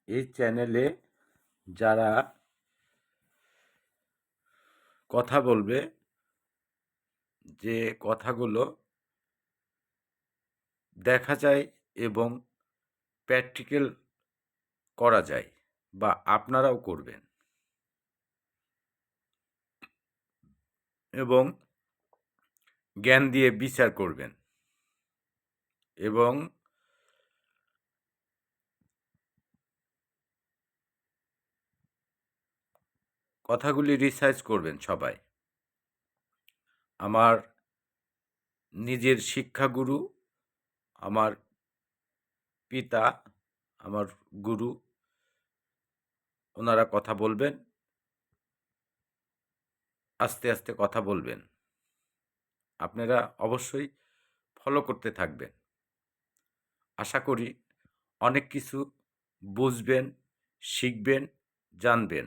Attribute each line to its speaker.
Speaker 1: এই চ্যানেলে যারা কথা বলবে, যে কথাগুলো দেখা যায় এবং প্র্যাকটিক্যাল করা যায়, বা আপনারাও করবেন, এবং জ্ঞান দিয়ে বিচার করবেন, এবং কথাগুলি রিসার্চ করবেন সবাই। আমার নিজের শিক্ষাগুরু, আমার পিতা, আমার গুরু, ওনারা কথা বলবেন, আস্তে আস্তে কথা বলবেন। আপনারা অবশ্যই ফলো করতে থাকবেন। আশা করি অনেক কিছু বুঝবেন, শিখবেন, জানবেন।